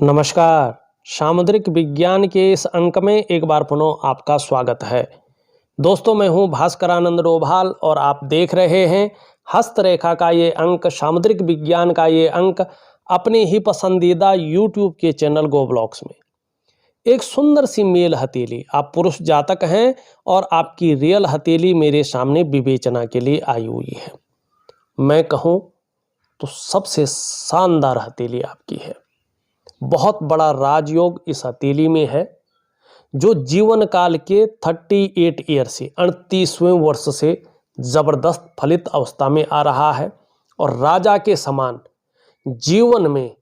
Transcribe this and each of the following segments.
नमस्कार। सामुद्रिक विज्ञान के इस अंक में एक बार पुनः आपका स्वागत है। दोस्तों, मैं हूं भास्करानंद डोभाल और आप देख रहे हैं हस्तरेखा का ये अंक, सामुद्रिक विज्ञान का ये अंक अपने ही पसंदीदा यूट्यूब के चैनल गो ब्लॉग्स में। एक सुंदर सी मेल हथेली, आप पुरुष जातक हैं और आपकी रियल हथेली मेरे सामने विवेचना के लिए आई हुई है। मैं कहूँ तो सबसे शानदार हथेली आपकी है। बहुत बड़ा राजयोग इस हथेली में है, जो जीवन काल के 38 ईयर से 38वें वर्ष से जबरदस्त फलित अवस्था में आ रहा है और राजा के समान जीवन में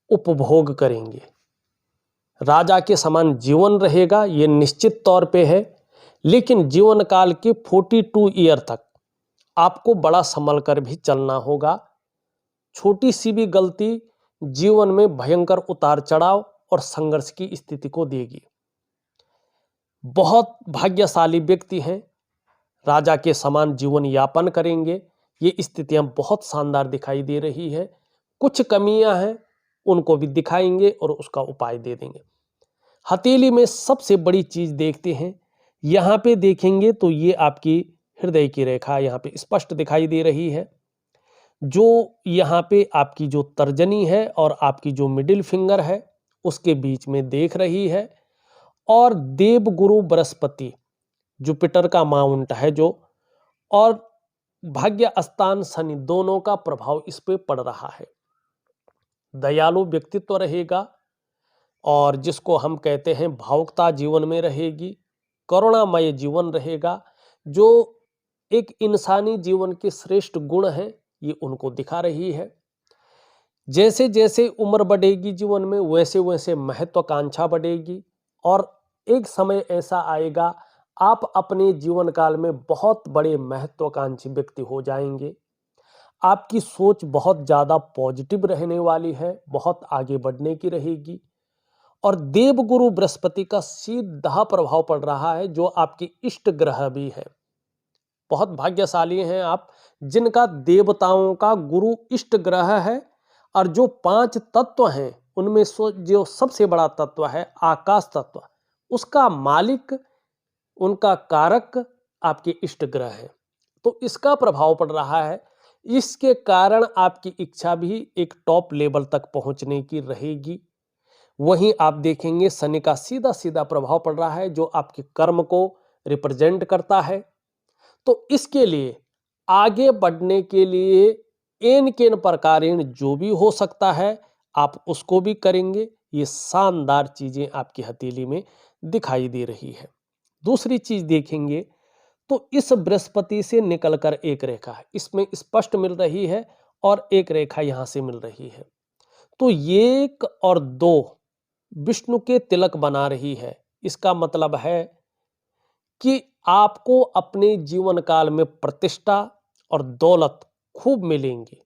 उपभोग करेंगे। राजा के समान जीवन रहेगा, ये निश्चित तौर पे है। लेकिन जीवन काल के 42 ईयर तक आपको बड़ा संभल कर भी चलना होगा। छोटी सी भी गलती जीवन में भयंकर उतार चढ़ाव और संघर्ष की स्थिति को देगी। बहुत भाग्यशाली व्यक्ति हैं, राजा के समान जीवन यापन करेंगे। ये स्थितियां बहुत शानदार दिखाई दे रही है। कुछ कमियां हैं, उनको भी दिखाएंगे और उसका उपाय दे देंगे। हथेली में सबसे बड़ी चीज देखते हैं, यहाँ पे देखेंगे तो ये आपकी हृदय की रेखा यहाँ पे स्पष्ट दिखाई दे रही है। जो यहाँ पे आपकी जो तर्जनी है और आपकी जो मिडिल फिंगर है उसके बीच में देख रही है। और देवगुरु बृहस्पति, जुपिटर का माउंट है जो, और भाग्य स्थान शनि, दोनों का प्रभाव इस पे पड़ रहा है। दयालु व्यक्तित्व रहेगा और जिसको हम कहते हैं भावुकता जीवन में रहेगी, करुणामय जीवन रहेगा। जो एक इंसानी जीवन के श्रेष्ठ गुण हैं, ये उनको दिखा रही है। जैसे जैसे उम्र बढ़ेगी जीवन में, वैसे वैसे महत्वाकांक्षा बढ़ेगी और एक समय ऐसा आएगा आप अपने जीवन काल में बहुत बड़े महत्वाकांक्षी व्यक्ति हो जाएंगे। आपकी सोच बहुत ज़्यादा पॉजिटिव रहने वाली है, बहुत आगे बढ़ने की रहेगी। और देवगुरु बृहस्पति का सीधा प्रभाव पड़ रहा है, जो आपकी इष्ट ग्रह भी है। बहुत भाग्यशाली हैं आप, जिनका देवताओं का गुरु इष्ट ग्रह है। और जो 5 तत्व हैं उनमें जो सबसे बड़ा तत्व है आकाश तत्व, उसका मालिक, उनका कारक आपके इष्ट ग्रह है। तो इसका प्रभाव पड़ रहा है। इसके कारण आपकी इच्छा भी एक टॉप लेवल तक पहुंचने की रहेगी। वहीं आप देखेंगे शनि का सीधा सीधा प्रभाव पड़ रहा है, जो आपके कर्म को रिप्रेजेंट करता है। तो इसके लिए आगे बढ़ने के लिए एन केन प्रकारेण जो भी हो सकता है आप उसको भी करेंगे। ये शानदार चीजें आपकी हथेली में दिखाई दे रही है। दूसरी चीज देखेंगे तो इस बृहस्पति से निकलकर एक रेखा है, इसमें स्पष्ट मिल रही है और एक रेखा यहां से मिल रही है। तो 1 और 2 विष्णु के तिलक बना रही है। इसका मतलब है कि आपको अपने जीवन काल में प्रतिष्ठा और दौलत खूब मिलेंगी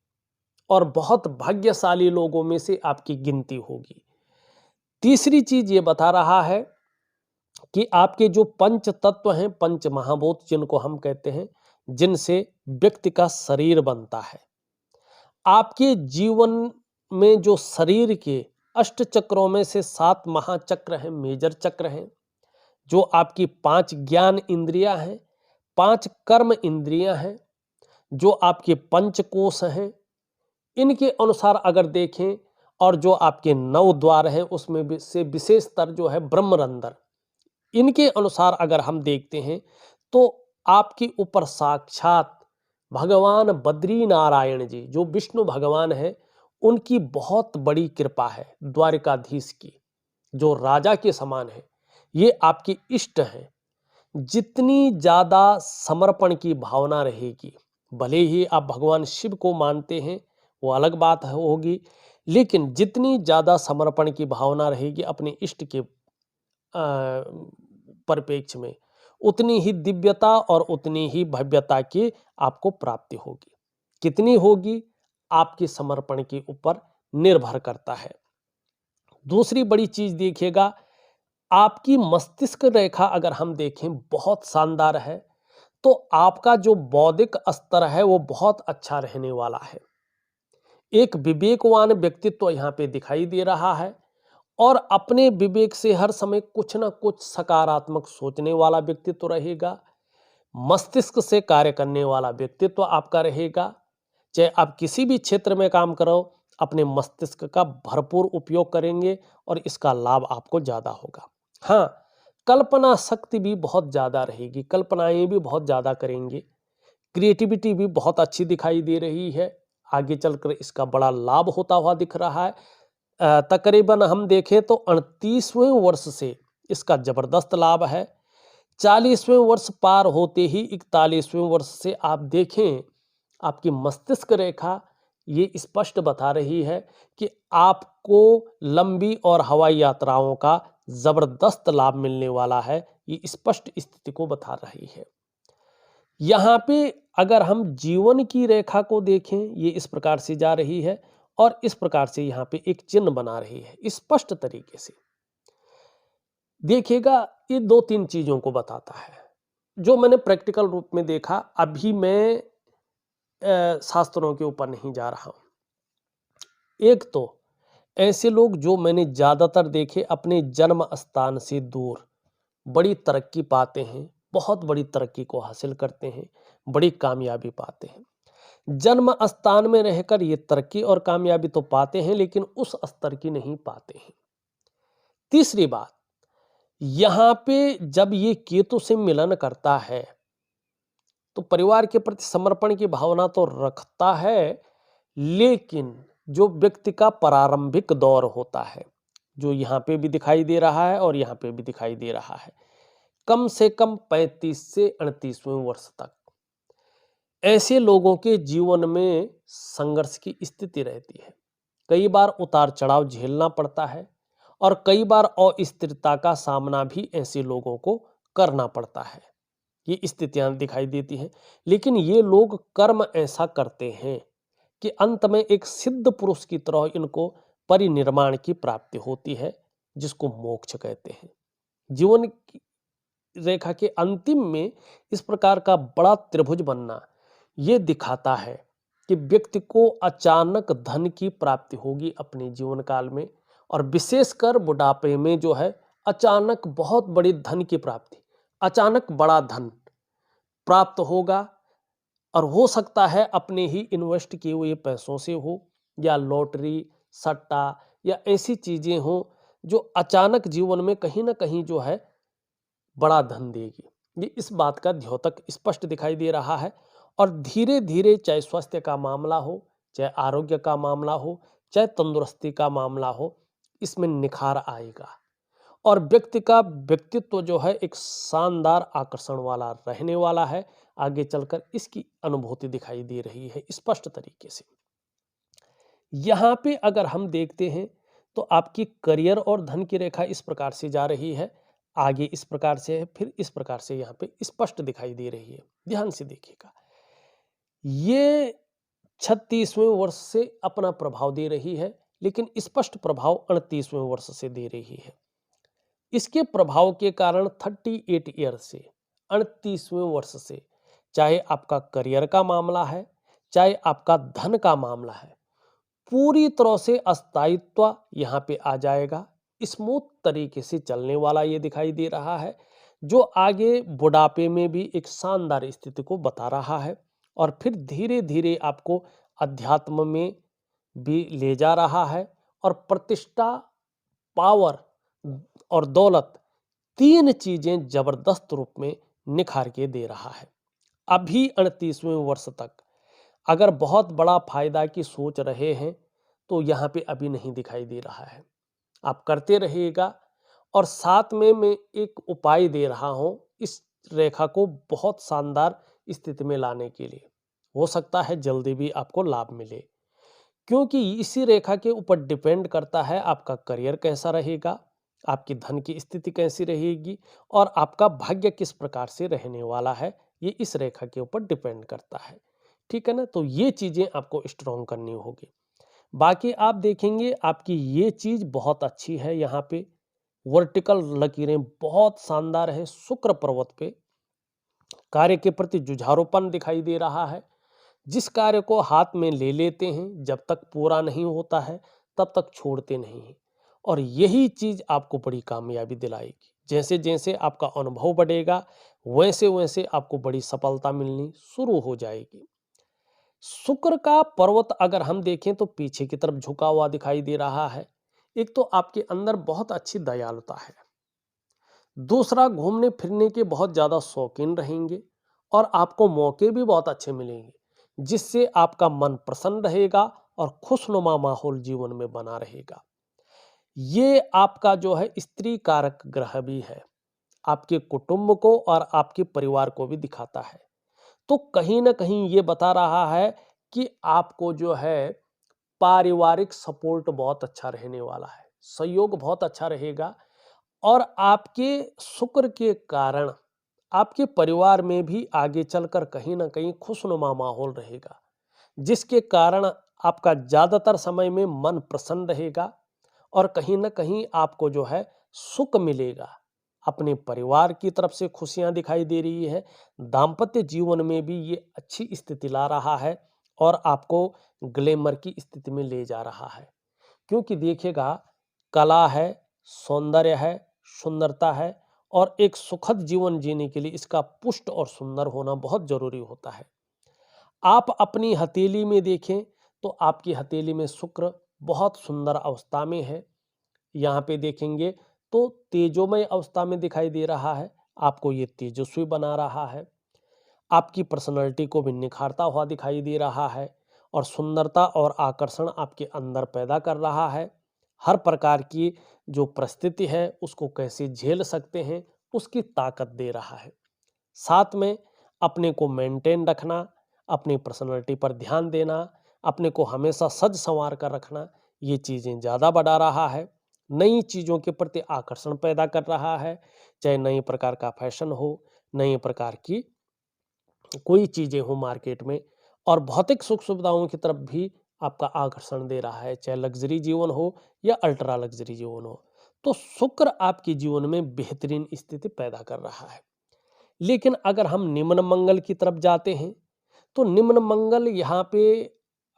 और बहुत भाग्यशाली लोगों में से आपकी गिनती होगी। तीसरी चीज ये बता रहा है कि आपके जो पंच तत्व हैं, पंच महाभूत जिनको हम कहते हैं, जिनसे व्यक्ति का शरीर बनता है, आपके जीवन में जो शरीर के 8 चक्रों में से 7 महाचक्र हैं, मेजर चक्र हैं, जो आपकी 5 ज्ञान इंद्रियां हैं, 5 कर्म इंद्रियां हैं, जो आपके पंचकोश हैं, इनके अनुसार अगर देखें, और जो आपके 9 द्वार हैं उसमें से विशेषतर जो है ब्रह्मरंध्र, इनके अनुसार अगर हम देखते हैं तो आपके ऊपर साक्षात भगवान बद्री नारायण जी, जो विष्णु भगवान है, उनकी बहुत बड़ी कृपा है। द्वारिकाधीश की, जो राजा के समान है, ये आपके इष्ट हैं। जितनी ज्यादा समर्पण की भावना रहेगी, भले ही आप भगवान शिव को मानते हैं, वो अलग बात होगी, लेकिन जितनी ज्यादा समर्पण की भावना रहेगी अपने इष्ट के परिपेक्ष में, उतनी ही दिव्यता और उतनी ही भव्यता की आपको प्राप्ति होगी। कितनी होगी आपके समर्पण के ऊपर निर्भर करता है। दूसरी बड़ी चीज देखिएगा, आपकी मस्तिष्क रेखा अगर हम देखें बहुत शानदार है, तो आपका जो बौद्धिक स्तर है वो बहुत अच्छा रहने वाला है। एक विवेकवान व्यक्तित्व यहाँ पे दिखाई दे रहा है और अपने विवेक से हर समय कुछ ना कुछ सकारात्मक सोचने वाला व्यक्तित्व रहेगा। मस्तिष्क से कार्य करने वाला व्यक्तित्व आपका रहेगा। चाहे आप किसी भी क्षेत्र में काम करो, अपने मस्तिष्क का भरपूर उपयोग करेंगे और इसका लाभ आपको ज़्यादा होगा। हाँ, कल्पना शक्ति भी बहुत ज़्यादा रहेगी, कल्पनाएं भी बहुत ज़्यादा करेंगे। क्रिएटिविटी भी बहुत अच्छी दिखाई दे रही है। आगे चलकर इसका बड़ा लाभ होता हुआ दिख रहा है। तकरीबन हम देखें तो 38वें वर्ष से इसका जबरदस्त लाभ है। 40वें वर्ष पार होते ही 41वें वर्ष से आप देखें, आपकी मस्तिष्क रेखा ये स्पष्ट बता रही है कि आपको लंबी और हवाई यात्राओं का जबरदस्त लाभ मिलने वाला है। ये स्पष्ट स्थिति को बता रही है। यहाँ पे अगर हम जीवन की रेखा को देखें, ये इस प्रकार से जा रही है और इस प्रकार से यहाँ पे एक चिन्ह बना रही है स्पष्ट तरीके से। देखिएगा, ये 2-3 चीजों को बताता है जो मैंने प्रैक्टिकल रूप में देखा। अभी मैं शास्त्रों के ऊपर नहीं जा रहा हूं। एक तो ऐसे लोग जो मैंने ज्यादातर देखे अपने जन्म स्थान से दूर बड़ी तरक्की पाते हैं, बहुत बड़ी तरक्की को हासिल करते हैं, बड़ी कामयाबी पाते हैं। जन्म स्थान में रहकर ये तरक्की और कामयाबी तो पाते हैं लेकिन उस स्तर की नहीं पाते हैं। तीसरी बात, यहां पे जब ये केतु से मिलन करता है तो परिवार के प्रति समर्पण की भावना तो रखता है, लेकिन जो व्यक्ति का प्रारंभिक दौर होता है, जो यहाँ पे भी दिखाई दे रहा है और यहाँ पे भी दिखाई दे रहा है, कम से कम 35 से 38वें वर्ष तक ऐसे लोगों के जीवन में संघर्ष की स्थिति रहती है। कई बार उतार चढ़ाव झेलना पड़ता है और कई बार अस्थिरता का सामना भी ऐसे लोगों को करना पड़ता है। ये स्थितियां दिखाई देती हैं, लेकिन ये लोग कर्म ऐसा करते हैं कि अंत में एक सिद्ध पुरुष की तरह इनको परिनिर्माण की प्राप्ति होती है, जिसको मोक्ष कहते हैं। जीवन की रेखा के अंतिम में इस प्रकार का बड़ा त्रिभुज बनना ये दिखाता है कि व्यक्ति को अचानक धन की प्राप्ति होगी अपने जीवन काल में, और विशेषकर बुढ़ापे में जो है अचानक बहुत बड़ी धन की प्राप्ति, अचानक बड़ा धन प्राप्त होगा। और हो सकता है अपने ही इन्वेस्ट किए हुए पैसों से हो, या लॉटरी, सट्टा, या ऐसी चीजें हो जो अचानक जीवन में कहीं ना कहीं जो है बड़ा धन देगी। ये इस बात का द्योतक स्पष्ट दिखाई दे रहा है। और धीरे धीरे चाहे स्वास्थ्य का मामला हो, चाहे आरोग्य का मामला हो, चाहे तंदुरुस्ती का मामला हो, इसमें निखार आएगा और व्यक्ति का व्यक्तित्व जो है एक शानदार आकर्षण वाला रहने वाला है। आगे चलकर इसकी अनुभूति दिखाई दे रही है स्पष्ट तरीके से। यहाँ पे अगर हम देखते हैं तो आपकी करियर और धन की रेखा इस प्रकार से जा रही है, आगे इस प्रकार से है, फिर इस प्रकार से यहाँ पे स्पष्ट दिखाई दे रही है। ध्यान से देखिएगा, ये 36वें वर्ष से अपना प्रभाव दे रही है, लेकिन स्पष्ट प्रभाव 38वें वर्ष से दे रही है। इसके प्रभाव के कारण 38 ईयर से 38वें वर्ष से चाहे आपका करियर का मामला है, चाहे आपका धन का मामला है, पूरी तरह से अस्थायित्व यहाँ पे आ जाएगा। स्मूथ तरीके से चलने वाला ये दिखाई दे रहा है, जो आगे बुढ़ापे में भी एक शानदार स्थिति को बता रहा है और फिर धीरे धीरे आपको अध्यात्म में भी ले जा रहा है। और प्रतिष्ठा, पावर और दौलत, तीन चीजें जबरदस्त रूप में निखार के दे रहा है। अभी 38वें वर्ष तक अगर बहुत बड़ा फायदा की सोच रहे हैं तो यहाँ पे अभी नहीं दिखाई दे रहा है। आप करते रहिएगा। और साथ में मैं एक उपाय दे रहा हूं इस रेखा को बहुत शानदार स्थिति में लाने के लिए। हो सकता है जल्दी भी आपको लाभ मिले, क्योंकि इसी रेखा के ऊपर डिपेंड करता है आपका करियर कैसा रहेगा, आपकी धन की स्थिति कैसी रहेगी और आपका भाग्य किस प्रकार से रहने वाला है। ये इस रेखा के ऊपर डिपेंड करता है, ठीक है ना। तो ये चीजें आपको स्ट्रॉन्ग करनी होगी। बाकी आप देखेंगे आपकी ये चीज बहुत अच्छी है। यहाँ पे वर्टिकल लकीरें बहुत शानदार हैं। शुक्र पर्वत पे कार्य के प्रति जुझारूपन दिखाई दे रहा है। जिस कार्य को हाथ में ले लेते हैं, जब तक पूरा नहीं होता है तब तक छोड़ते नहीं हैं, और यही चीज आपको बड़ी कामयाबी दिलाएगी। जैसे जैसे आपका अनुभव बढ़ेगा, वैसे वैसे आपको बड़ी सफलता मिलनी शुरू हो जाएगी। शुक्र का पर्वत अगर हम देखें तो पीछे की तरफ झुका हुआ दिखाई दे रहा है। एक तो आपके अंदर बहुत अच्छी दयालुता है, दूसरा घूमने फिरने के बहुत ज्यादा शौकीन रहेंगे, और आपको मौके भी बहुत अच्छे मिलेंगे, जिससे आपका मन प्रसन्न रहेगा और खुशनुमा माहौल जीवन में बना रहेगा। ये आपका जो है स्त्री कारक ग्रह भी है, आपके कुटुंब को और आपके परिवार को भी दिखाता है। तो कहीं ना कहीं ये बता रहा है कि आपको जो है पारिवारिक सपोर्ट बहुत अच्छा रहने वाला है, सहयोग बहुत अच्छा रहेगा, और आपके शुक्र के कारण आपके परिवार में भी आगे चलकर कहीं ना कहीं खुशनुमा माहौल रहेगा, जिसके कारण आपका ज्यादातर समय में मन प्रसन्न रहेगा, और कहीं ना कहीं आपको जो है सुख मिलेगा। अपने परिवार की तरफ से खुशियां दिखाई दे रही है, दाम्पत्य जीवन में भी ये अच्छी स्थिति ला रहा है, और आपको ग्लैमर की स्थिति में ले जा रहा है। क्योंकि देखिएगा, कला है, सौंदर्य है, सुंदरता है, और एक सुखद जीवन जीने के लिए इसका पुष्ट और सुंदर होना बहुत जरूरी होता है। आप अपनी हथेली में देखें तो आपकी हथेली में शुक्र बहुत सुंदर अवस्था में है। यहाँ पे देखेंगे तो तेजोमय अवस्था में दिखाई दे रहा है, आपको ये तेजस्वी बना रहा है, आपकी पर्सनैलिटी को भी निखारता हुआ दिखाई दे रहा है, और सुंदरता और आकर्षण आपके अंदर पैदा कर रहा है। हर प्रकार की जो परिस्थिति है उसको कैसे झेल सकते हैं उसकी ताकत दे रहा है। साथ में अपने को मेंटेन रखना, अपनी पर्सनैलिटी पर ध्यान देना, अपने को हमेशा सज संवार कर रखना, ये चीज़ें ज़्यादा बढ़ा रहा है। नई चीज़ों के प्रति आकर्षण पैदा कर रहा है, चाहे नई प्रकार का फैशन हो, नई प्रकार की कोई चीज़ें हो मार्केट में, और भौतिक सुख सुविधाओं की तरफ भी आपका आकर्षण दे रहा है, चाहे लग्जरी जीवन हो या अल्ट्रा लग्जरी जीवन हो। तो शुक्र आपके जीवन में बेहतरीन स्थिति पैदा कर रहा है। लेकिन अगर हम निम्न मंगल की तरफ जाते हैं तो निम्न मंगल यहाँ पे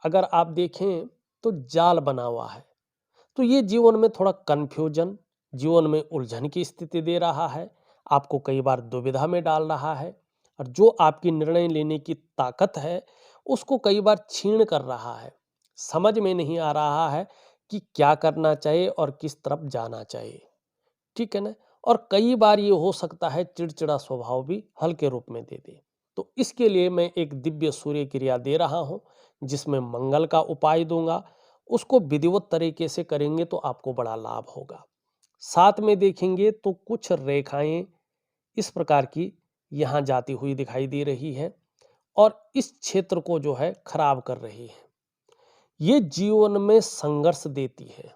अगर आप देखें तो जाल बना हुआ है, तो ये जीवन में थोड़ा कंफ्यूजन, जीवन में उलझन की स्थिति दे रहा है, आपको कई बार दुविधा में डाल रहा है, और जो आपकी निर्णय लेने की ताकत है उसको कई बार छीण कर रहा है। समझ में नहीं आ रहा है कि क्या करना चाहिए और किस तरफ जाना चाहिए, ठीक है ना। और कई बार ये हो सकता है चिड़चिड़ा स्वभाव भी हल्के रूप में दे दे। तो इसके लिए मैं एक दिव्य सूर्य क्रिया दे रहा हूं, जिसमें मंगल का उपाय दूंगा। उसको विधिवत तरीके से करेंगे तो आपको बड़ा लाभ होगा। साथ में देखेंगे तो कुछ रेखाएं इस प्रकार की यहां जाती हुई दिखाई दे रही है, और इस क्षेत्र को जो है खराब कर रही है। ये जीवन में संघर्ष देती है,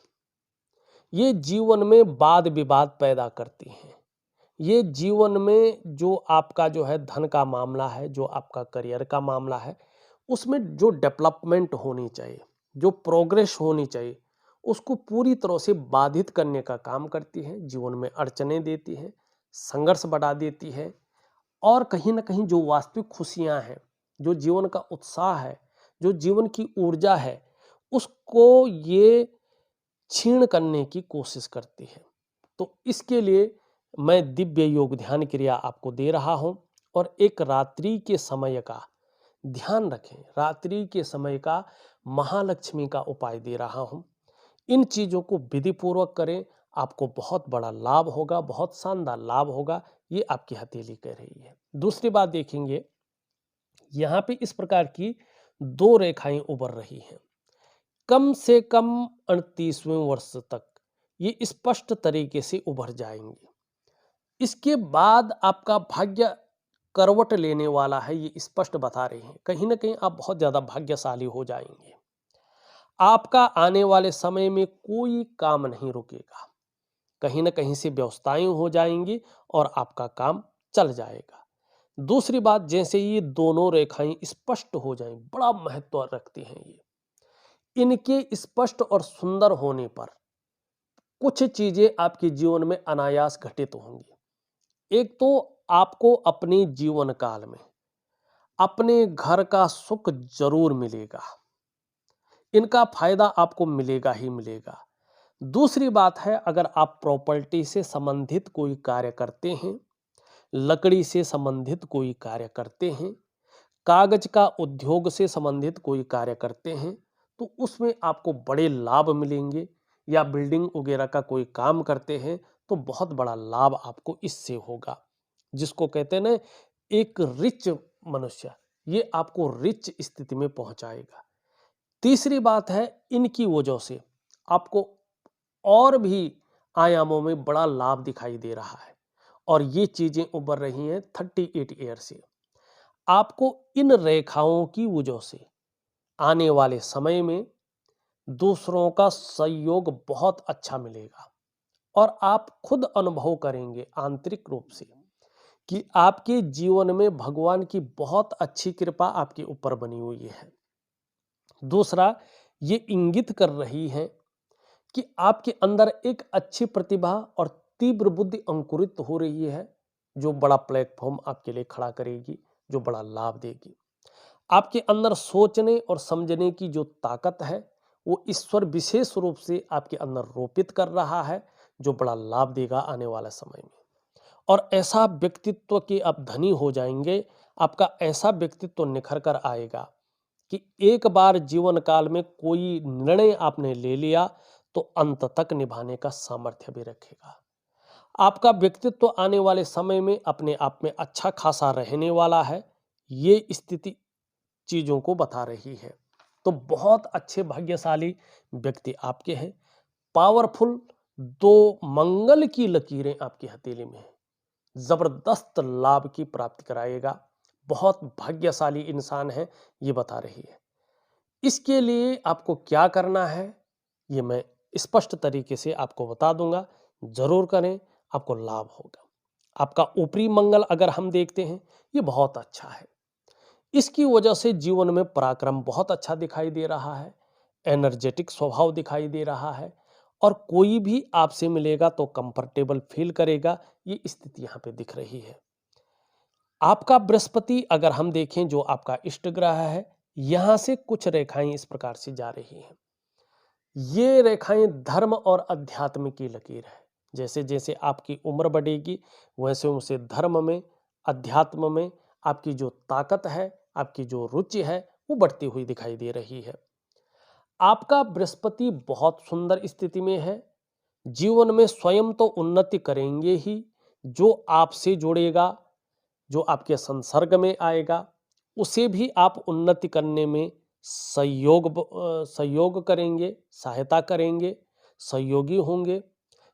ये जीवन में वाद विवाद पैदा करती हैं, ये जीवन में जो आपका जो है धन का मामला है, जो आपका करियर का मामला है, उसमें जो डेवलपमेंट होनी चाहिए, जो प्रोग्रेस होनी चाहिए, उसको पूरी तरह से बाधित करने का काम करती है। जीवन में अड़चने देती है, संघर्ष बढ़ा देती है, और कहीं ना कहीं जो वास्तविक खुशियां हैं, जो जीवन का उत्साह है, जो जीवन की ऊर्जा है, उसको ये क्षीण करने की कोशिश करती है। तो इसके लिए मैं दिव्य योग ध्यान क्रिया आपको दे रहा हूं, और एक रात्रि के समय का ध्यान रखें, रात्रि के समय का महालक्ष्मी का उपाय दे रहा हूं। इन चीजों को विधि पूर्वक करें, आपको बहुत बड़ा लाभ होगा, बहुत शानदार लाभ होगा, ये आपकी हथेली कह रही है। दूसरी बात देखेंगे, यहाँ पे इस प्रकार की दो रेखाएं उभर रही हैं, कम से कम 38वें वर्ष तक ये स्पष्ट तरीके से उभर जाएंगे। इसके बाद आपका भाग्य करवट लेने वाला है, ये स्पष्ट बता रहे हैं। कहीं ना कहीं आप बहुत ज्यादा भाग्यशाली हो जाएंगे। आपका आने वाले समय में कोई काम नहीं रुकेगा, कहीं ना कहीं से व्यवस्थाएं हो जाएंगी और आपका काम चल जाएगा। दूसरी बात, जैसे ये दोनों रेखाएं स्पष्ट हो जाएं, बड़ा महत्व रखती हैं ये। इनके स्पष्ट और सुंदर होने पर कुछ चीजें आपके जीवन में अनायास घटित होंगी। एक तो आपको अपने जीवन काल में अपने घर का सुख जरूर मिलेगा, इनका फायदा आपको मिलेगा ही मिलेगा। दूसरी बात है, अगर आप प्रॉपर्टी से संबंधित कोई कार्य करते हैं, लकड़ी से संबंधित कोई कार्य करते हैं, कागज का उद्योग से संबंधित कोई कार्य करते हैं, तो उसमें आपको बड़े लाभ मिलेंगे। या बिल्डिंग वगैरह का कोई काम करते हैं तो बहुत बड़ा लाभ आपको इससे होगा, जिसको कहते हैं ना एक रिच मनुष्य, ये आपको रिच स्थिति में पहुंचाएगा। तीसरी बात है, इनकी वजह से आपको और भी आयामों में बड़ा लाभ दिखाई दे रहा है और ये चीजें उभर रही हैं 38 ईयर से। आपको इन रेखाओं की वजह से आने वाले समय में दूसरों का सहयोग बहुत अच्छा मिलेगा और आप खुद अनुभव करेंगे आंतरिक रूप से कि आपके जीवन में भगवान की बहुत अच्छी कृपा आपके ऊपर बनी हुई है। दूसरा, ये इंगित कर रही है कि आपके अंदर एक अच्छी प्रतिभा और तीव्र बुद्धि अंकुरित हो रही है, जो बड़ा प्लेटफॉर्म आपके लिए खड़ा करेगी, जो बड़ा लाभ देगी। आपके अंदर सोचने और समझने की जो ताकत है वो ईश्वर विशेष रूप से आपके अंदर रोपित कर रहा है, जो बड़ा लाभ देगा आने वाले समय में। और ऐसा व्यक्तित्व के आप धनी हो जाएंगे, आपका ऐसा व्यक्तित्व निखर कर आएगा कि एक बार जीवन काल में कोई निर्णय आपने ले लिया तो अंत तक निभाने का सामर्थ्य भी रखेगा। आपका व्यक्तित्व आने वाले समय में अपने आप में अच्छा खासा रहने वाला है, ये स्थिति चीजों को बता रही है। तो बहुत अच्छे भाग्यशाली व्यक्ति आपके हैं। पावरफुल दो मंगल की लकीरें आपकी हथेली में है, जबरदस्त लाभ की प्राप्ति कराएगा। बहुत भाग्यशाली इंसान है, ये बता रही है। इसके लिए आपको क्या करना है ये मैं स्पष्ट तरीके से आपको बता दूंगा, जरूर करें, आपको लाभ होगा। आपका ऊपरी मंगल अगर हम देखते हैं, ये बहुत अच्छा है। इसकी वजह से जीवन में पराक्रम बहुत अच्छा दिखाई दे रहा है, एनर्जेटिक स्वभाव दिखाई दे रहा है और कोई भी आपसे मिलेगा तो कंफर्टेबल फील करेगा, ये स्थिति यहाँ पे दिख रही है। आपका बृहस्पति अगर हम देखें जो आपका इष्ट ग्रह है, यहां से कुछ रेखाएं इस प्रकार से जा रही हैं। ये रेखाएं धर्म और अध्यात्म की लकीर है। जैसे जैसे आपकी उम्र बढ़ेगी वैसे वैसे धर्म में, अध्यात्म में आपकी जो ताकत है, आपकी जो रुचि है वो बढ़ती हुई दिखाई दे रही है। आपका बृहस्पति बहुत सुंदर स्थिति में है। जीवन में स्वयं तो उन्नति करेंगे ही, जो आपसे जुड़ेगा, जो आपके संसर्ग में आएगा, उसे भी आप उन्नति करने में सहयोग करेंगे, सहायता करेंगे, सहयोगी होंगे।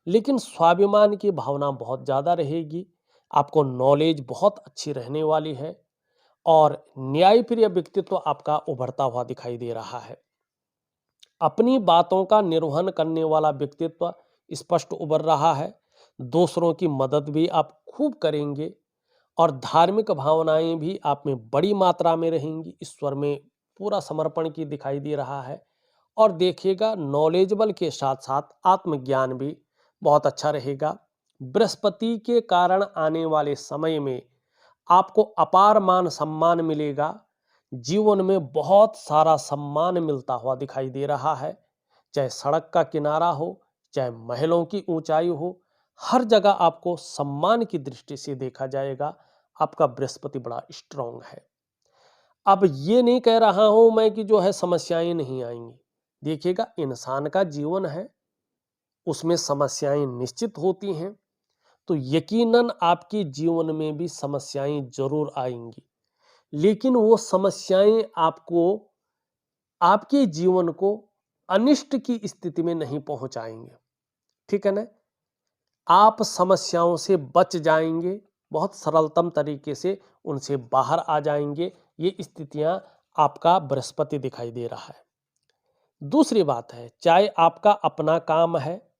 लेकिन स्वाभिमान की भावना बहुत ज़्यादा रहेगी। आपको नॉलेज बहुत अच्छी रहने वाली है और न्यायप्रिय व्यक्तित्व आपका उभरता हुआ दिखाई दे रहा है। अपनी बातों का निर्वहन करने वाला व्यक्तित्व स्पष्ट उभर रहा है। दूसरों की मदद भी आप खूब करेंगे और धार्मिक भावनाएं भी आप में बड़ी मात्रा में रहेंगी। ईश्वर में पूरा समर्पण की दिखाई दे रहा है और देखिएगा नॉलेजेबल के साथ साथ आत्मज्ञान भी बहुत अच्छा रहेगा। बृहस्पति के कारण आने वाले समय में आपको अपार मान सम्मान मिलेगा। जीवन में बहुत सारा सम्मान मिलता हुआ दिखाई दे रहा है, चाहे सड़क का किनारा हो, चाहे महलों की ऊंचाई हो, हर जगह आपको सम्मान की दृष्टि से देखा जाएगा। आपका बृहस्पति बड़ा स्ट्रांग है। अब ये नहीं कह रहा हूं मैं कि जो है समस्याएं नहीं आएंगी। देखिएगा इंसान का जीवन है, उसमें समस्याएं निश्चित होती हैं, तो यकीनन आपके जीवन में भी समस्याएं जरूर आएंगी। लेकिन वो समस्याएं आपको, आपके जीवन को अनिष्ट की स्थिति में नहीं पहुंचाएंगे। ठीक है ना? आप समस्याओं से बच जाएंगे, बहुत सरलतम तरीके से उनसे बाहर आ जाएंगे। ये स्थितियां आपका बृहस्पति दिखाई दे रहा है। दूसरी बात है, चाहे आपका अपना काम है,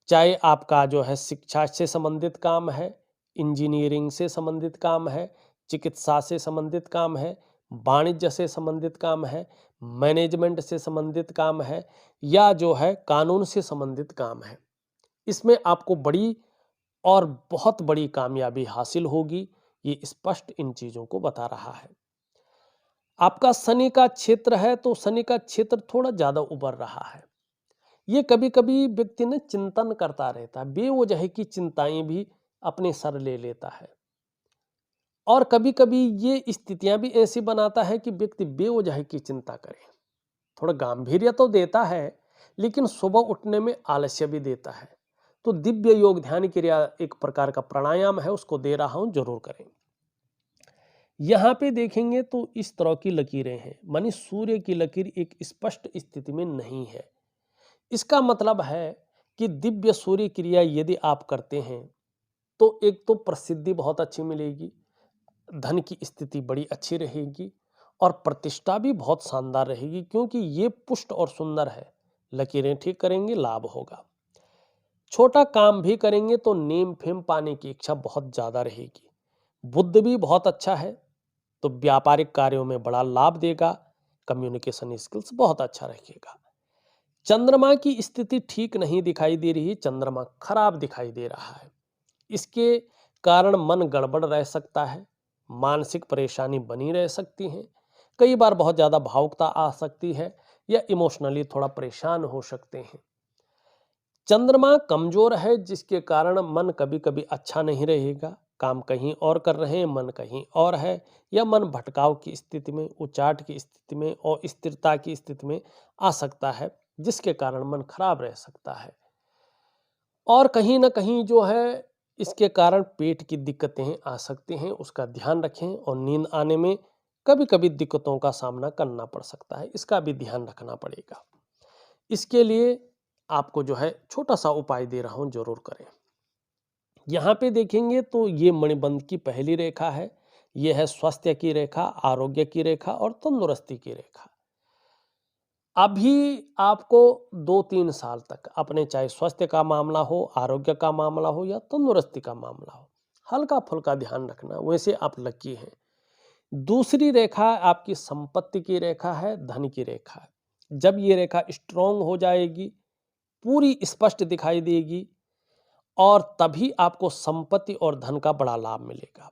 चाहे आपका जो है शिक्षा से संबंधित काम है, इंजीनियरिंग से संबंधित काम है, चिकित्सा से संबंधित काम है, वाणिज्य से संबंधित काम है, मैनेजमेंट से संबंधित काम है, या जो है कानून से संबंधित काम है, इसमें आपको बड़ी और बहुत बड़ी कामयाबी हासिल होगी। ये स्पष्ट इन चीज़ों को बता रहा है। आपका शनि का क्षेत्र है तो शनि का क्षेत्र थोड़ा ज्यादा उभर रहा है। ये कभी कभी व्यक्ति ने चिंतन करता रहता है, बेवजह की चिंताएं भी अपने सर ले लेता है। और कभी कभी ये स्थितियां भी ऐसी बनाता है कि व्यक्ति बेवजह की चिंता करे। थोड़ा गांभीर्य तो देता है, लेकिन सुबह उठने में आलस्य भी देता है। तो दिव्य योग ध्यान क्रिया एक प्रकार का प्राणायाम है, उसको दे रहा हूं, जरूर करें। यहां पे देखेंगे तो इस तरह की लकीरें हैं, मानी सूर्य की लकीर एक स्पष्ट स्थिति में नहीं है। इसका मतलब है कि दिव्य सूर्य क्रिया यदि आप करते हैं तो एक तो प्रसिद्धि बहुत अच्छी मिलेगी, धन की स्थिति बड़ी अच्छी रहेगी और प्रतिष्ठा भी बहुत शानदार रहेगी, क्योंकि ये पुष्ट और सुंदर है। लकीरें ठीक करेंगे, लाभ होगा। छोटा काम भी करेंगे तो नेम फेम पाने की इच्छा बहुत ज्यादा रहेगी। बुद्ध भी बहुत अच्छा है तो व्यापारिक कार्यों में बड़ा लाभ देगा। कम्युनिकेशन स्किल्स बहुत अच्छा रहेगा। चंद्रमा की स्थिति ठीक नहीं दिखाई दे रही, चंद्रमा खराब दिखाई दे रहा है। इसके कारण मन गड़बड़ रह सकता है, मानसिक परेशानी बनी रह सकती है, कई बार बहुत ज्यादा भावुकता आ सकती है या इमोशनली थोड़ा परेशान हो सकते हैं। चंद्रमा कमजोर है जिसके कारण मन कभी कभी अच्छा नहीं रहेगा। काम कहीं और कर रहे हैं, मन कहीं और है, या मन भटकाव की स्थिति में, उचाट की स्थिति में और स्थिरता की स्थिति में आ सकता है, जिसके कारण मन खराब रह सकता है। और कहीं ना कहीं जो है इसके कारण पेट की दिक्कतें आ सकती हैं, उसका ध्यान रखें। और नींद आने में कभी कभी दिक्कतों का सामना करना पड़ सकता है, इसका भी ध्यान रखना पड़ेगा। इसके लिए आपको जो है छोटा सा उपाय दे रहा हूं, जरूर करें। यहां पे देखेंगे तो ये मणिबंध की पहली रेखा है। यह है स्वास्थ्य की रेखा, आरोग्य की रेखा और तंदुरुस्ती की रेखा। अभी आपको 2-3 साल तक अपने, चाहे स्वास्थ्य का मामला हो, आरोग्य का मामला हो या तंदुरुस्ती का मामला हो, हल्का फुल्का ध्यान रखना, वैसे आप लकी हैं। दूसरी रेखा आपकी संपत्ति की रेखा है, धन की रेखा है। जब ये रेखा स्ट्रांग हो जाएगी, पूरी स्पष्ट दिखाई देगी, और तभी आपको संपत्ति और धन का बड़ा लाभ मिलेगा।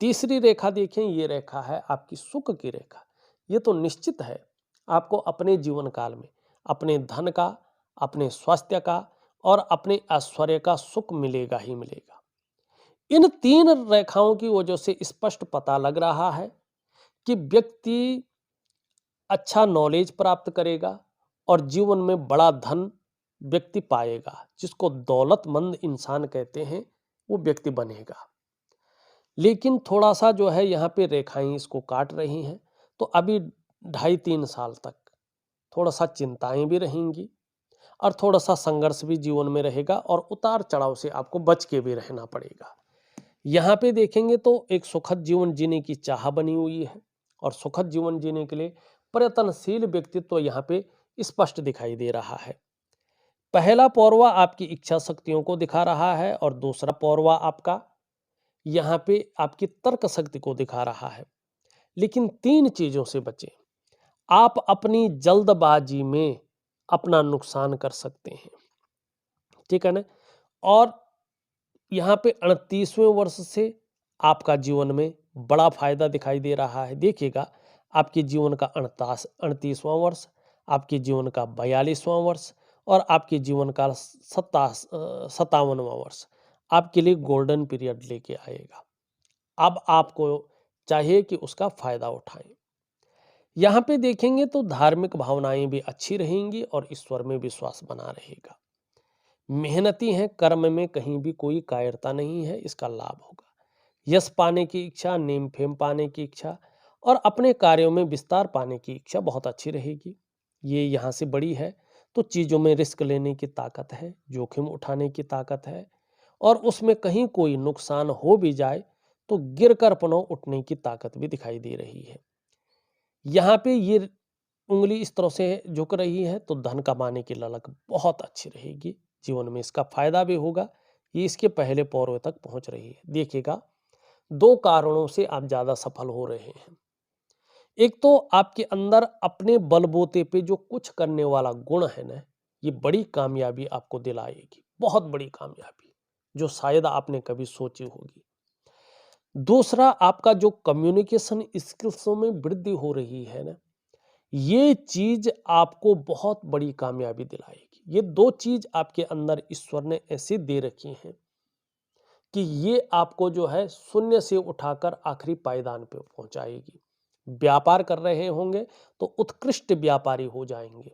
तीसरी रेखा देखें, ये रेखा है आपकी सुख की रेखा। ये तो निश्चित है आपको अपने जीवन काल में अपने धन का, अपने स्वास्थ्य का और अपने ऐश्वर्य का सुख मिलेगा ही मिलेगा। इन तीन रेखाओं की वजह से स्पष्ट पता लग रहा है कि व्यक्ति अच्छा नॉलेज प्राप्त करेगा और जीवन में बड़ा धन व्यक्ति पाएगा, जिसको दौलतमंद इंसान कहते हैं, वो व्यक्ति बनेगा। लेकिन थोड़ा सा जो है यहाँ पे रेखाएं इसको काट रही हैं, तो अभी 2.5-3 साल तक थोड़ा सा चिंताएं भी रहेंगी और थोड़ा सा संघर्ष भी जीवन में रहेगा और उतार चढ़ाव से आपको बच के भी रहना पड़ेगा। यहाँ पे देखेंगे तो एक सुखद जीवन जीने की चाह बनी हुई है और सुखद जीवन जीने के लिए प्रयत्नशील व्यक्तित्व यहाँ पे स्पष्ट दिखाई दे रहा है। पहला पौरवा आपकी इच्छा शक्तियों को दिखा रहा है और दूसरा पौरवा आपका यहाँ पे आपकी तर्क शक्ति को दिखा रहा है। लेकिन 3 चीजों से बचें। आप अपनी जल्दबाजी में अपना नुकसान कर सकते हैं, ठीक है ना। और यहाँ पे 38वें वर्ष से आपका जीवन में बड़ा फायदा दिखाई दे रहा है। देखिएगा, आपके जीवन का 38वां वर्ष, आपके जीवन का 42वां वर्ष और आपके जीवन का 57वां वर्ष आपके लिए गोल्डन पीरियड लेके आएगा। अब आपको चाहिए कि उसका फायदा उठाएं। यहाँ पे देखेंगे तो धार्मिक भावनाएं भी अच्छी रहेंगी और ईश्वर में विश्वास बना रहेगा। मेहनती हैं, कर्म में कहीं भी कोई कायरता नहीं है, इसका लाभ होगा। यश पाने की इच्छा, नेम फेम पाने की इच्छा और अपने कार्यों में विस्तार पाने की इच्छा बहुत अच्छी रहेगी। ये यहाँ से बड़ी है तो चीज़ों में रिस्क लेने की ताकत है, जोखिम उठाने की ताकत है, और उसमें कहीं कोई नुकसान हो भी जाए तो गिर कर पुनः उठने की ताकत भी दिखाई दे रही है। यहाँ पे ये उंगली इस तरह से झुक रही है तो धन कमाने की ललक बहुत अच्छी रहेगी, जीवन में इसका फायदा भी होगा। ये इसके पहले पौरवे तक पहुंच रही है। देखिएगा, 2 कारणों से आप ज्यादा सफल हो रहे हैं। एक तो आपके अंदर अपने बलबूते पे जो कुछ करने वाला गुण है ना, ये बड़ी कामयाबी आपको दिलाएगी, बहुत बड़ी कामयाबी जो शायद आपने कभी सोची होगी। दूसरा, आपका जो कम्युनिकेशन स्किल्सों में वृद्धि हो रही है ना, ये चीज आपको बहुत बड़ी कामयाबी दिलाएगी। ये दो चीज आपके अंदर ईश्वर ने ऐसे दे रखी हैं कि ये आपको जो है शून्य से उठाकर आखिरी पायदान पे पहुंचाएगी। व्यापार कर रहे होंगे तो उत्कृष्ट व्यापारी हो जाएंगे।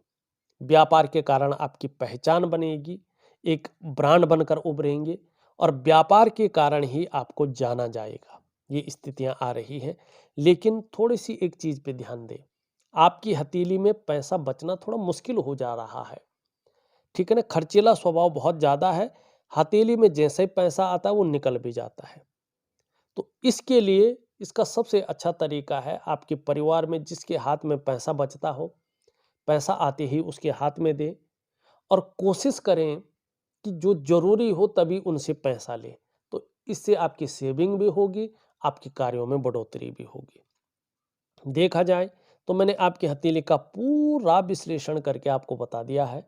व्यापार के कारण आपकी पहचान बनेगी, एक ब्रांड बनकर उभरेंगे और व्यापार के कारण ही आपको जाना जाएगा। ये स्थितियां आ रही हैं। लेकिन थोड़ी सी एक चीज पे ध्यान दें, आपकी हथेली में पैसा बचना थोड़ा मुश्किल हो जा रहा है। ठीक है ना, खर्चीला स्वभाव बहुत ज्यादा है। हथेली में जैसे ही पैसा आता है वो निकल भी जाता है। तो इसके लिए इसका सबसे अच्छा तरीका है, आपके परिवार में जिसके हाथ में पैसा बचता हो, पैसा आते ही उसके हाथ में दें और कोशिश करें कि जो ज़रूरी हो तभी उनसे पैसा लें। तो इससे आपकी सेविंग भी होगी, आपके कार्यों में बढ़ोतरी भी होगी। देखा जाए तो मैंने आपकी हथेली का पूरा विश्लेषण करके आपको बता दिया है।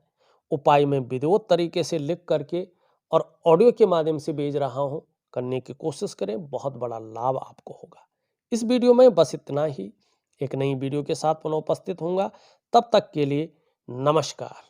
उपाय मैं विधिवत तरीके से लिख करके और ऑडियो के माध्यम से भेज रहा हूँ। करने की कोशिश करें, बहुत बड़ा लाभ आपको होगा। इस वीडियो में बस इतना ही। एक नई वीडियो के साथ पुनः उपस्थित होऊंगा। तब तक के लिए नमस्कार।